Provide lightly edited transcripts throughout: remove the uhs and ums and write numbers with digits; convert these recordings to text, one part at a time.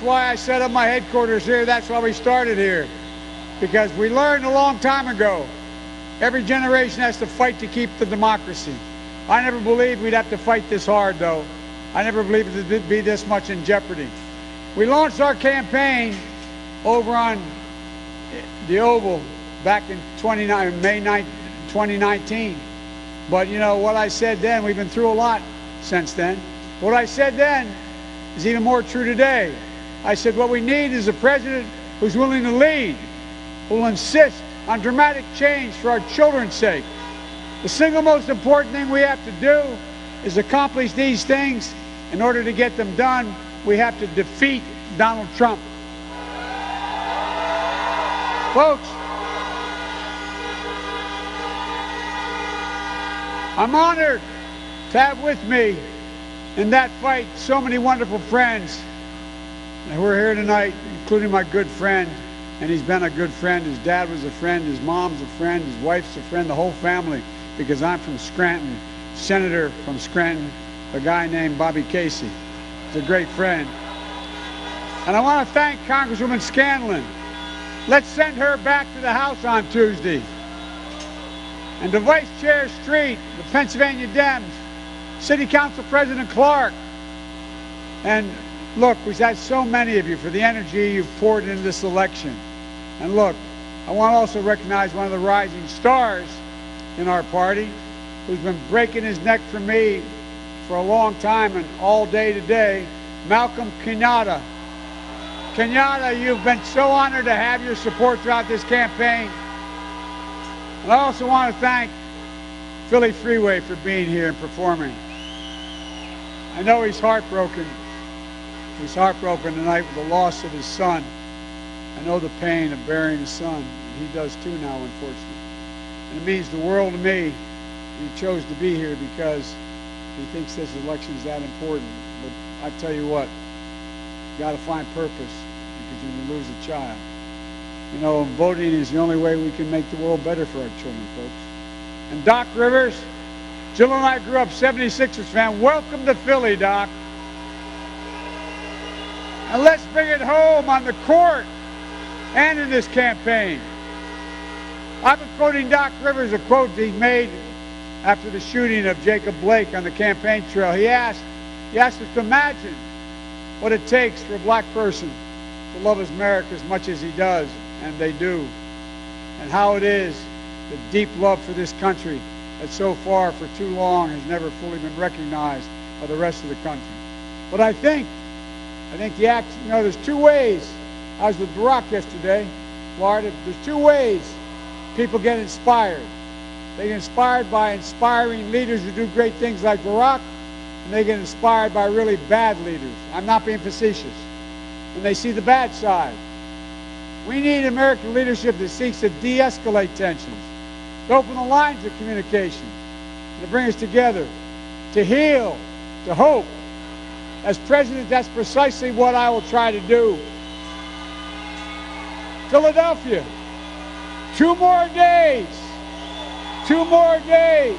That's why I set up my headquarters here. That's why we started here. Because we learned a long time ago, every generation has to fight to keep the democracy. I never believed we'd have to fight this hard, though. I never believed it would be this much in jeopardy. We launched our campaign over on the Oval back in May 9, 2019. But you know, what I said then, we've been through a lot since then. What I said then is even more true today. I said what we need is a president who's willing to lead, who will insist on dramatic change for our children's sake. The single most important thing we have to do is accomplish these things. In order to get them done, we have to defeat Donald Trump. Folks, I'm honored to have with me in that fight so many wonderful friends who are here tonight, including my good friend, and he's been a good friend. His dad was a friend, his mom's a friend, his wife's a friend, the whole family, because I'm from Scranton, senator from Scranton, a guy named Bobby Casey. He's a great friend. And I want to thank Congresswoman Scanlon. Let's send her back to the House on Tuesday. And to Vice Chair Street, the Pennsylvania Dems, City Council President Clark. And look, we've had so many of you for the energy you've poured into this election. And look, I want to also recognize one of the rising stars in our party, who's been breaking his neck for me for a long time and all day today, Malcolm Kenyatta. Kenyatta, you've been so honored to have your support throughout this campaign. And I also want to thank Philly Freeway for being here and performing. I know he's heartbroken. He's heartbroken tonight with the loss of his son. I know the pain of burying his son. And he does too now, unfortunately. And it means the world to me. He chose to be here because he thinks this election is that important. But I tell you what, you got to find purpose, because when you lose a child, you know, voting is the only way we can make the world better for our children, folks. And Doc Rivers, Jill and I grew up 76ers fan. Welcome to Philly, Doc. And let's bring it home on the court and in this campaign. I've been quoting Doc Rivers, a quote he made after the shooting of Jacob Blake on the campaign trail. He asked us to imagine what it takes for a black person to love his America as much as he does, and they do. And how it is the deep love for this country that so far for too long has never fully been recognized by the rest of the country. But I think the act, you know, there's two ways. I was with Barack yesterday, Florida. There's two ways people get inspired. They get inspired by inspiring leaders who do great things like Barack, and they get inspired by really bad leaders. I'm not being facetious. And they see the bad side. We need American leadership that seeks to de-escalate tensions, to open the lines of communication, and to bring us together, to heal, to hope. As president, that's precisely what I will try to do. Philadelphia, 2 more days. 2 more days.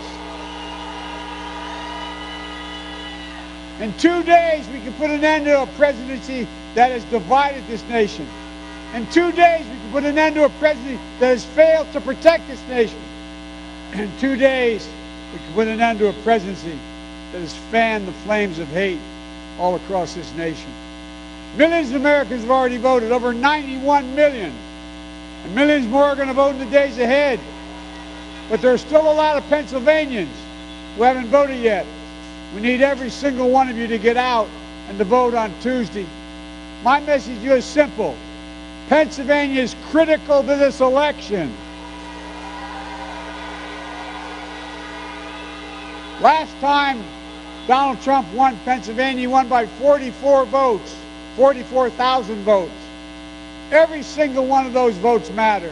In 2 days, we can put an end to a presidency that has divided this nation. In 2 days, we can put an end to a presidency that has failed to protect this nation. In 2 days, we can put an end to a presidency that has fanned the flames of hate all across this nation. Millions of Americans have already voted, over 91 million. And millions more are going to vote in the days ahead. But there are still a lot of Pennsylvanians who haven't voted yet. We need every single one of you to get out and to vote on Tuesday. My message to you is simple. Pennsylvania is critical to this election. Last time Donald Trump won Pennsylvania, he won by 44 votes, 44,000 votes. Every single one of those votes matter.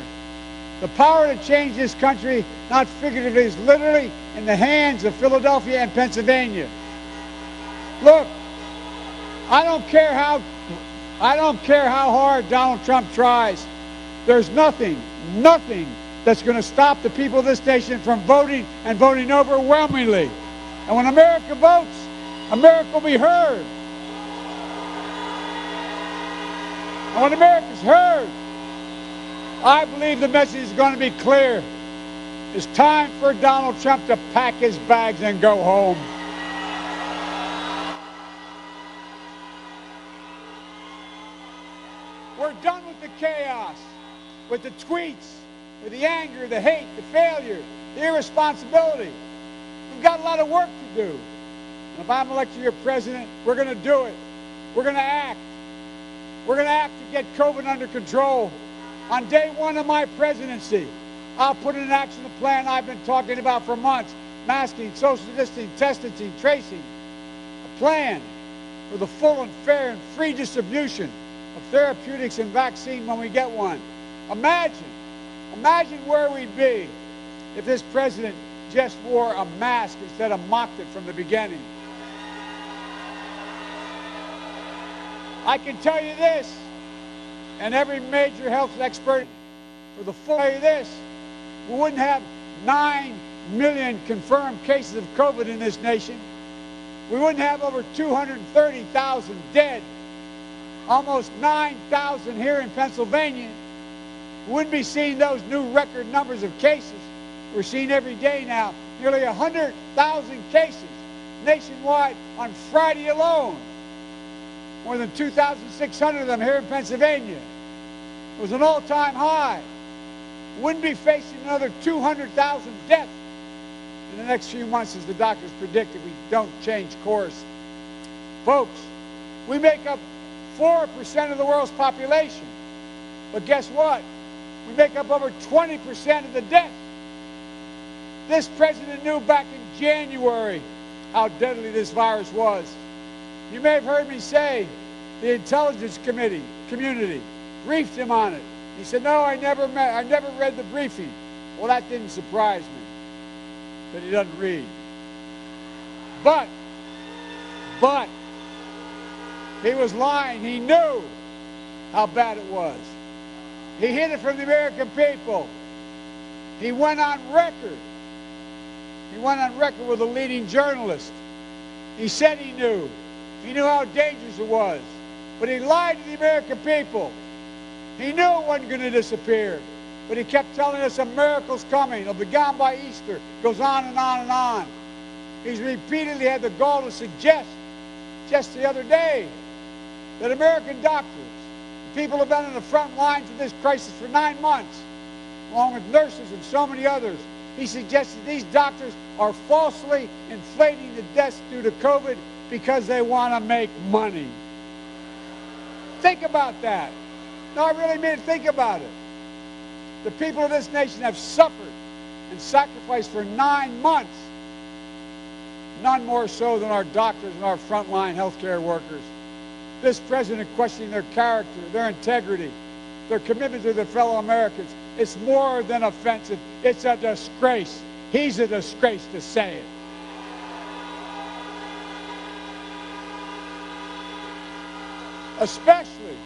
The power to change this country, not figuratively, is literally in the hands of Philadelphia and Pennsylvania. Look, I don't care how hard Donald Trump tries. There's nothing that's going to stop the people of this nation from voting, and voting overwhelmingly. And when America votes, America will be heard. And when America's heard, I believe the message is going to be clear. It's time for Donald Trump to pack his bags and go home. We're done with the chaos, with the tweets, with the anger, the hate, the failure, the irresponsibility. We've got a lot of work to do. And if I'm elected your president, we're going to do it. We're going to act. We're going to act to get COVID under control. On day one of my presidency, I'll put in action the plan I've been talking about for months. Masking, social distancing, testing, tracing. A plan for the full and fair and free distribution of therapeutics and vaccine when we get one. Imagine where we'd be if this president just wore a mask instead of mocked it from the beginning. I can tell you this, and every major health expert for the full tell you this, we wouldn't have 9 million confirmed cases of COVID in this nation. We wouldn't have over 230,000 dead, almost 9,000 here in Pennsylvania. We wouldn't be seeing those new record numbers of cases we're seeing every day now. Nearly 100,000 cases nationwide on Friday alone. More than 2,600 of them here in Pennsylvania. It was an all-time high. We wouldn't be facing another 200,000 deaths in the next few months as the doctors predict if we don't change course. Folks, we make up 4% of the world's population. But guess what? We make up over 20% of the deaths. This president knew back in January how deadly this virus was. You may have heard me say the intelligence community briefed him on it. He said, no, I never read the briefing. Well, that didn't surprise me, that he doesn't read. But, he was lying. He knew how bad it was. He hid it from the American people. He went on record. He went on record with a leading journalist. He said he knew. He knew how dangerous it was. But he lied to the American people. He knew it wasn't going to disappear. But he kept telling us a miracle's coming. It'll be gone by Easter. Goes on and on and on. He's repeatedly had the gall to suggest, just the other day, that American doctors, people who have been on the front lines of this crisis for 9 months, along with nurses and so many others, he suggested these doctors are falsely inflating the deaths due to COVID because they want to make money. Think about that. No, I really mean think about it. The people of this nation have suffered and sacrificed for 9 months. None more so than our doctors and our frontline healthcare workers. This president questioning their character, their integrity, their commitment to their fellow Americans. It's more than offensive. It's a disgrace. He's a disgrace to say it. Especially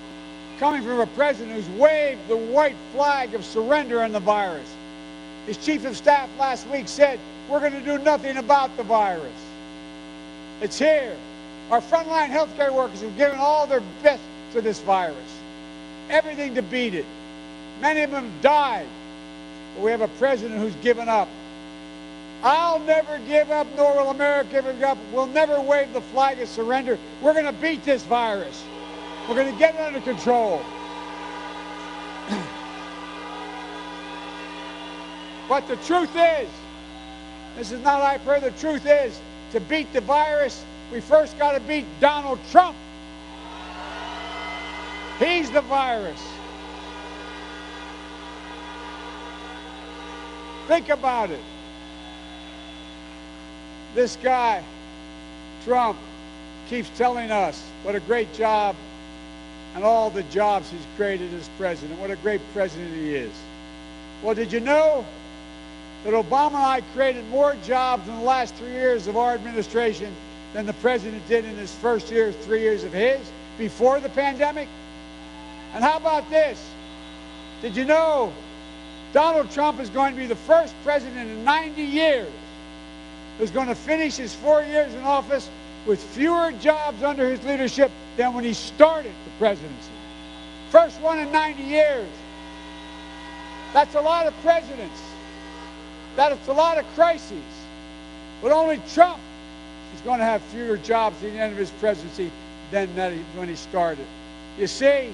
coming from a president who's waved the white flag of surrender on the virus. His chief of staff last week said, we're going to do nothing about the virus. It's here. Our frontline healthcare workers have given all their best to this virus. Everything to beat it. Many of them died. But we have a president who's given up. I'll never give up, nor will America give up. We'll never wave the flag of surrender. We're going to beat this virus. We're going to get it under control. But the truth is, this is not hyperbole, the truth is, to beat the virus, we first got to beat Donald Trump. He's the virus. Think about it. This guy, Trump, keeps telling us what a great job and all the jobs he's created as president, what a great president he is. Well, did you know that Obama and I created more jobs in the last 3 years of our administration than the president did in his first 3 years of his, before the pandemic? And how about this? Did you know Donald Trump is going to be the first president in 90 years who's going to finish his 4 years in office with fewer jobs under his leadership than when he started the presidency? First one in 90 years. That's a lot of presidents. That's a lot of crises. But only Trump is going to have fewer jobs at the end of his presidency than when he started. You see,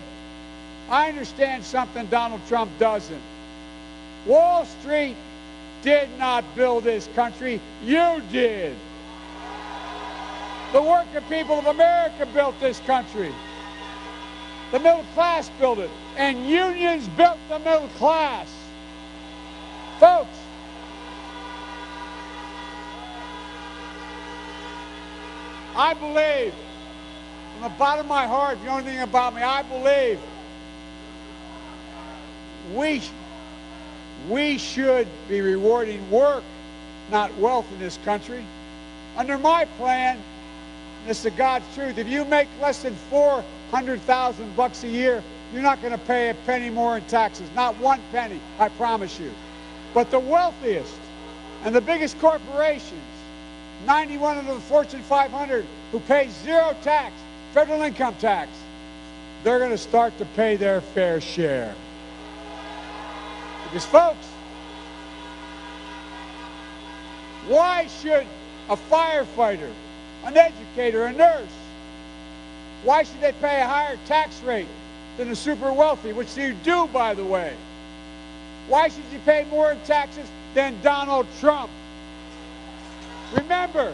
I understand something Donald Trump doesn't. Wall Street did not build this country. You did. The working people of America built this country. The middle class built it. And unions built the middle class. Folks, I believe, from the bottom of my heart, if you know anything about me, I believe we should be rewarding work, not wealth in this country. Under my plan, this is the God's truth, if you make less than $400,000 a year, you're not going to pay a penny more in taxes. Not one penny, I promise you. But the wealthiest and the biggest corporations, 91 of the Fortune 500 who pay zero tax, federal income tax, they're going to start to pay their fair share. Because, folks, why should a firefighter, an educator, a nurse, why should they pay a higher tax rate than the super wealthy, which you do, by the way? Why should you pay more in taxes than Donald Trump? Remember,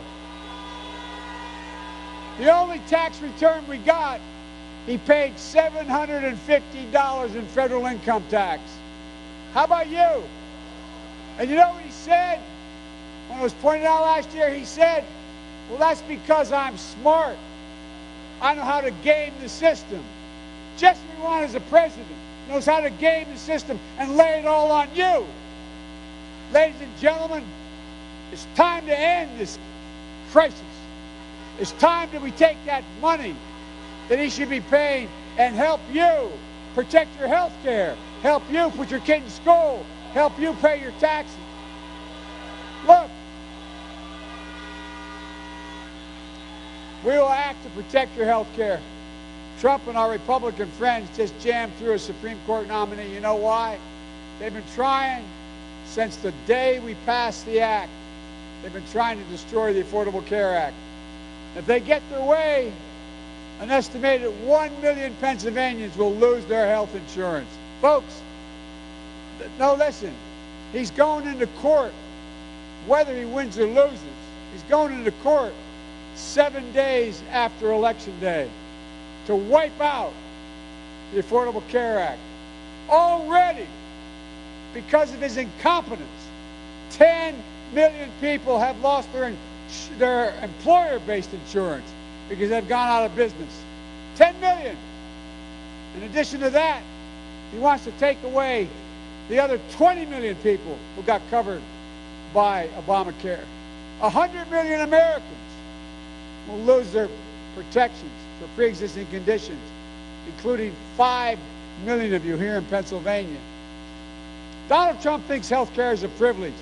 the only tax return we got, he paid $750 in federal income tax. How about you? And you know what he said? When it was pointed out last year, he said, well, that's because I'm smart. I know how to game the system. Just what we want as a president. Knows how to game the system and lay it all on you. Ladies and gentlemen, it's time to end this crisis. It's time that we take that money that he should be paying and help you protect your health care, help you put your kid in school, help you pay your taxes. Look, we will act to protect your health care. Trump and our Republican friends just jammed through a Supreme Court nominee. You know why? They've been trying since the day we passed the act. They've been trying to destroy the Affordable Care Act. If they get their way, an estimated 1 million Pennsylvanians will lose their health insurance. Folks, no, listen. He's going into court, whether he wins or loses. He's going into court 7 days after Election Day to wipe out the Affordable Care Act. Already, because of his incompetence, 10 million people have lost their employer-based insurance because they've gone out of business. 10 million. In addition to that, he wants to take away the other 20 million people who got covered by Obamacare. 100 million Americans will lose their protections for pre-existing conditions, including 5 million of you here in Pennsylvania. Donald Trump thinks health care is a privilege.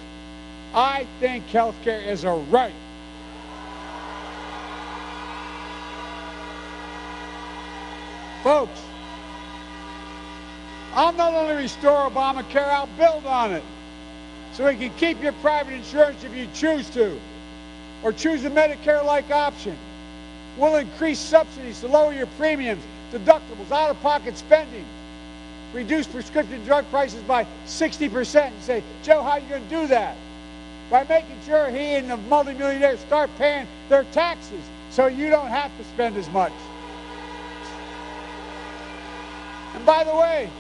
I think health care is a right. Folks, I'll not only restore Obamacare, I'll build on it so we can keep your private insurance if you choose to, or choose a Medicare-like option. We'll increase subsidies to lower your premiums, deductibles, out-of-pocket spending, reduce prescription drug prices by 60%. You say, Joe, how are you going to do that? By making sure he and the multimillionaires start paying their taxes so you don't have to spend as much. And by the way,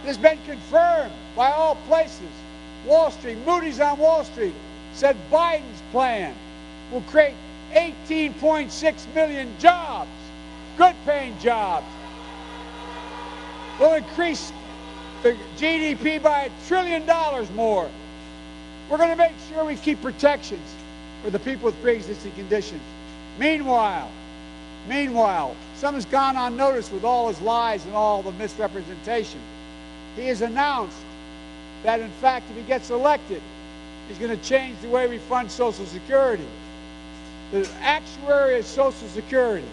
it's been confirmed by all places. Wall Street, Moody's on Wall Street said Biden's plan will create 18.6 million jobs, good-paying jobs. Will increase the GDP by $1 trillion more. We're going to make sure we keep protections for the people with pre-existing conditions. Meanwhile, someone's gone unnoticed with all his lies and all the misrepresentation. He has announced that, in fact, if he gets elected, he's going to change the way we fund Social Security. The actuary of Social Security,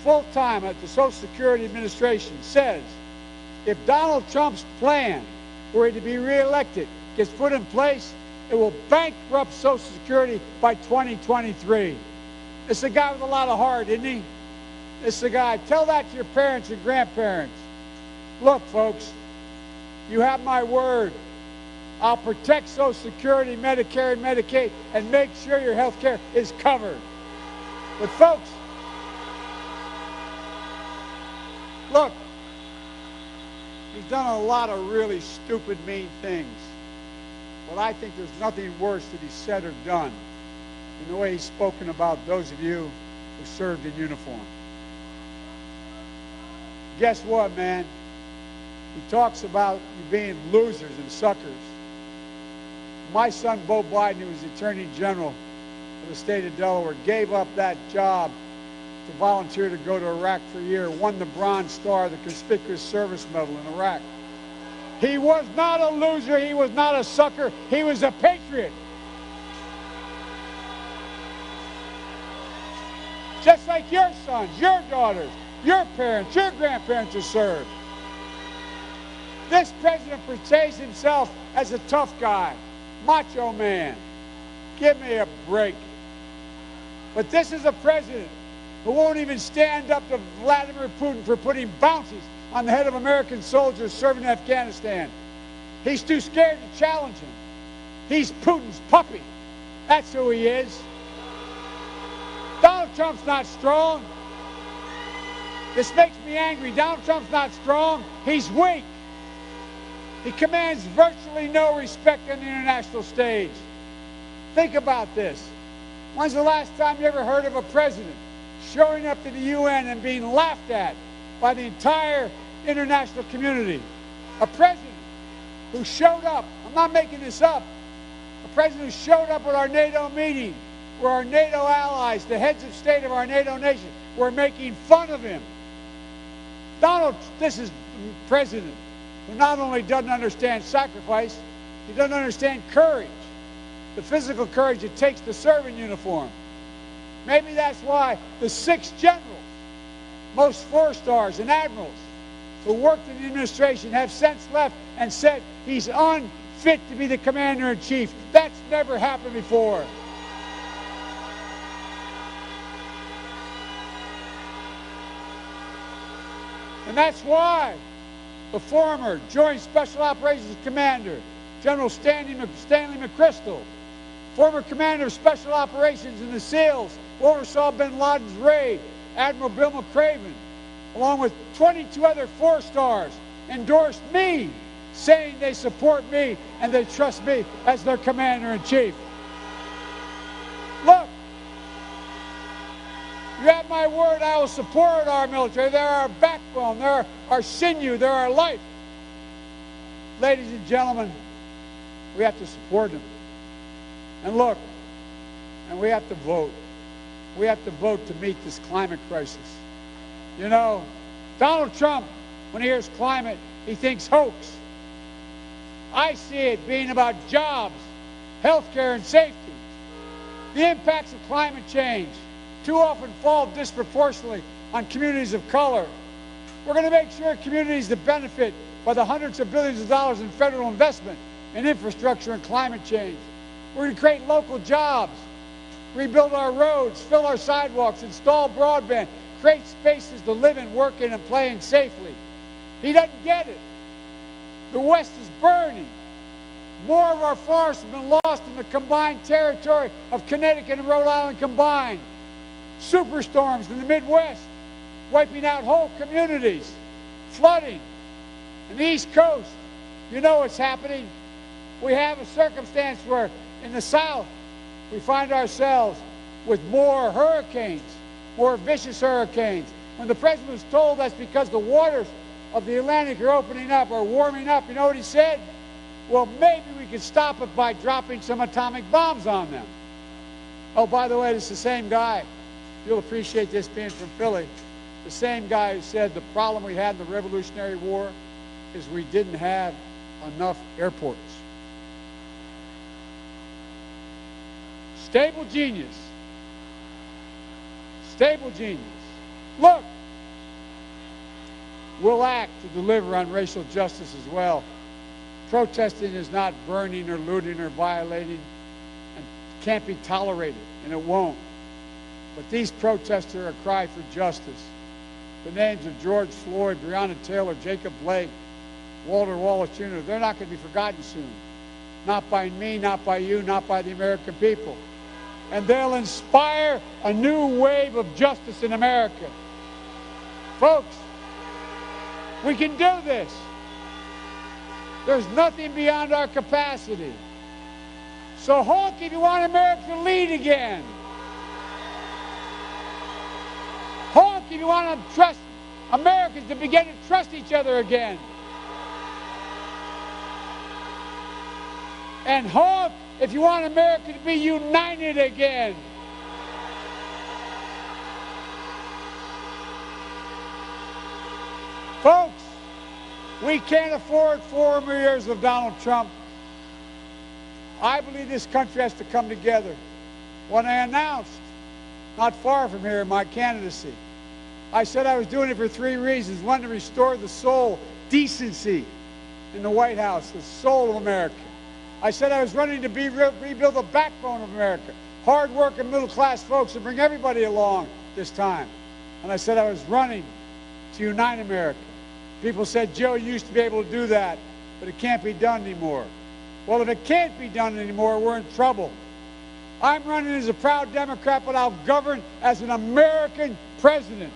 full-time at the Social Security Administration, says if Donald Trump's plan, were he to be reelected, gets put in place, it will bankrupt Social Security by 2023. It's a guy with a lot of heart, isn't he? It's the guy. Tell that to your parents and grandparents. Look, folks, you have my word. I'll protect Social Security, Medicare, and Medicaid, and make sure your health care is covered. But folks, look, he's done a lot of really stupid, mean things. But I think there's nothing worse that he's said or done than the way he's spoken about those of you who served in uniform. Guess what, man? He talks about you being losers and suckers. My son, Beau Biden, who was the Attorney General of the state of Delaware, gave up that job to volunteer to go to Iraq for a year, won the Bronze Star, the Conspicuous Service Medal in Iraq. He was not a loser. He was not a sucker. He was a patriot. Just like your sons, your daughters, your parents, your grandparents have served. This president portrays himself as a tough guy, macho man. Give me a break. But this is a president who won't even stand up to Vladimir Putin for putting bounties on the head of American soldiers serving in Afghanistan. He's too scared to challenge him. He's Putin's puppy. That's who he is. Donald Trump's not strong. This makes me angry. Donald Trump's not strong. He's weak. He commands virtually no respect on the international stage. Think about this. When's the last time you ever heard of a president showing up to the UN and being laughed at by the entire international community? A president who showed up, I'm not making this up, a president who showed up at our NATO meeting where our NATO allies, the heads of state of our NATO nation, were making fun of him. This is a president who not only doesn't understand sacrifice, he doesn't understand courage, the physical courage it takes to serve in uniform. Maybe that's why the 6 generals, most 4-stars and admirals who worked in the administration have since left and said he's unfit to be the commander-in-chief. That's never happened before. And that's why the former Joint Special Operations Commander, General Stanley McChrystal, former Commander of Special Operations in the SEALs, who oversaw bin Laden's raid, Admiral Bill McCraven, along with 22 other 4-stars, endorsed me, saying they support me and they trust me as their commander-in-chief. Look, you have my word, I will support our military. They're our backbone, they're our sinew, they're our life. Ladies and gentlemen, we have to support them. And look, and we have to vote. We have to vote to meet this climate crisis. You know, Donald Trump, when he hears climate, he thinks hoax. I see it being about jobs, health care, and safety. The impacts of climate change too often fall disproportionately on communities of color. We're going to make sure communities that benefit by the hundreds of billions of dollars in federal investment in infrastructure and climate change. We're going to create local jobs, rebuild our roads, fill our sidewalks, install broadband, create spaces to live in, work in, and play in safely. He doesn't get it. The West is burning. More of our forests have been lost in the combined territory of Connecticut and Rhode Island combined. Superstorms in the Midwest, wiping out whole communities, flooding. In the East Coast, you know what's happening. We have a circumstance where in the South, we find ourselves with more hurricanes, more vicious hurricanes. When the president was told that's because the waters of the Atlantic are opening up or warming up, you know what he said? Well, maybe we could stop it by dropping some atomic bombs on them. Oh, by the way, this is the same guy. You'll appreciate this being from Philly. The same guy who said the problem we had in the Revolutionary War is we didn't have enough airports. Stable genius. Stable genius. Look, We'll act to deliver on racial justice as well. Protesting is not burning or looting or violating and can't be tolerated, and it won't. But these protests are a cry for justice. The names of George Floyd, Breonna Taylor, Jacob Blake, Walter Wallace Jr., they're not going to be forgotten soon. Not by me, not by you, not by the American people. And they'll inspire a new wave of justice in America. Folks, we can do this. There's nothing beyond our capacity. So honk if you want America to lead again. Honk if you want to trust Americans to begin to trust each other again. And honk if you want America to be united again. Folks, we can't afford 4 more years of Donald Trump. I believe this country has to come together. When I announced, not far from here, my candidacy, I said I was doing it for 3 reasons. One, to restore the soul, decency in the White House, the soul of America. I said I was running to rebuild the backbone of America, hard-working, middle-class folks, and bring everybody along this time. And I said I was running to unite America. People said, Joe, you used to be able to do that, but it can't be done anymore. Well, if it can't be done anymore, we're in trouble. I'm running as a proud Democrat, but I'll govern as an American president.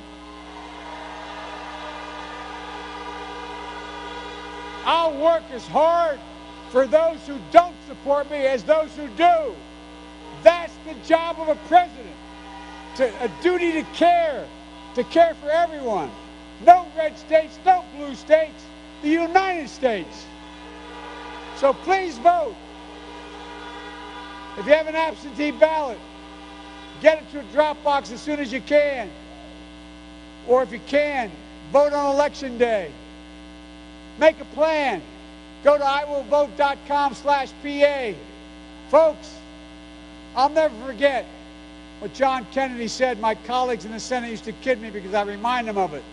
I'll work as hard for those who don't support me as those who do. That's the job of a president. A duty to care for everyone. No red states, no blue states, the United States. So please vote. If you have an absentee ballot, get it to a drop box as soon as you can. Or if you can, vote on Election Day. Make a plan. Go to iwillvote.com/PA. Folks, I'll never forget what John Kennedy said. My colleagues in the Senate used to kid me because I remind them of it.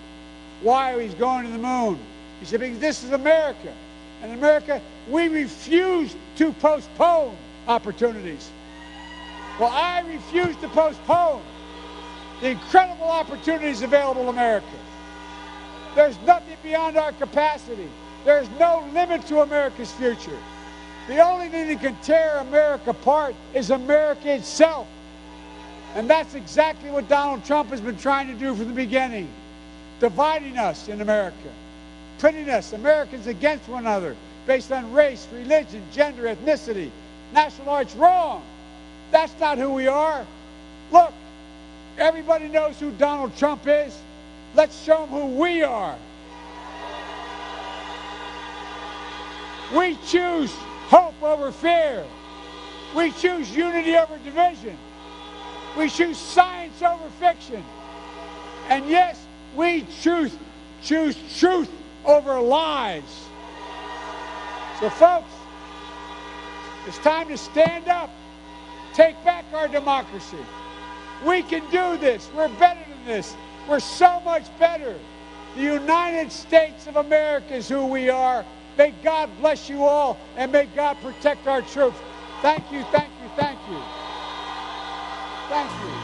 Why he's going to the moon? He said, because this is America. And in America, we refuse to postpone opportunities. Well, I refuse to postpone the incredible opportunities available in America. There's nothing beyond our capacity. There's no limit to America's future. The only thing that can tear America apart is America itself. And that's exactly what Donald Trump has been trying to do from the beginning. Dividing us in America. Pitting us, Americans, against one another based on race, religion, gender, ethnicity, national origin. It's wrong. That's not who we are. Look, everybody knows who Donald Trump is. Let's show them who we are. We choose hope over fear. We choose unity over division. We choose science over fiction. And yes, we choose truth over lies. So folks, it's time to stand up. Take back our democracy. We can do this. We're better than this. We're so much better. The United States of America is who we are. May God bless you all, and may God protect our troops. Thank you, thank you, thank you. Thank you.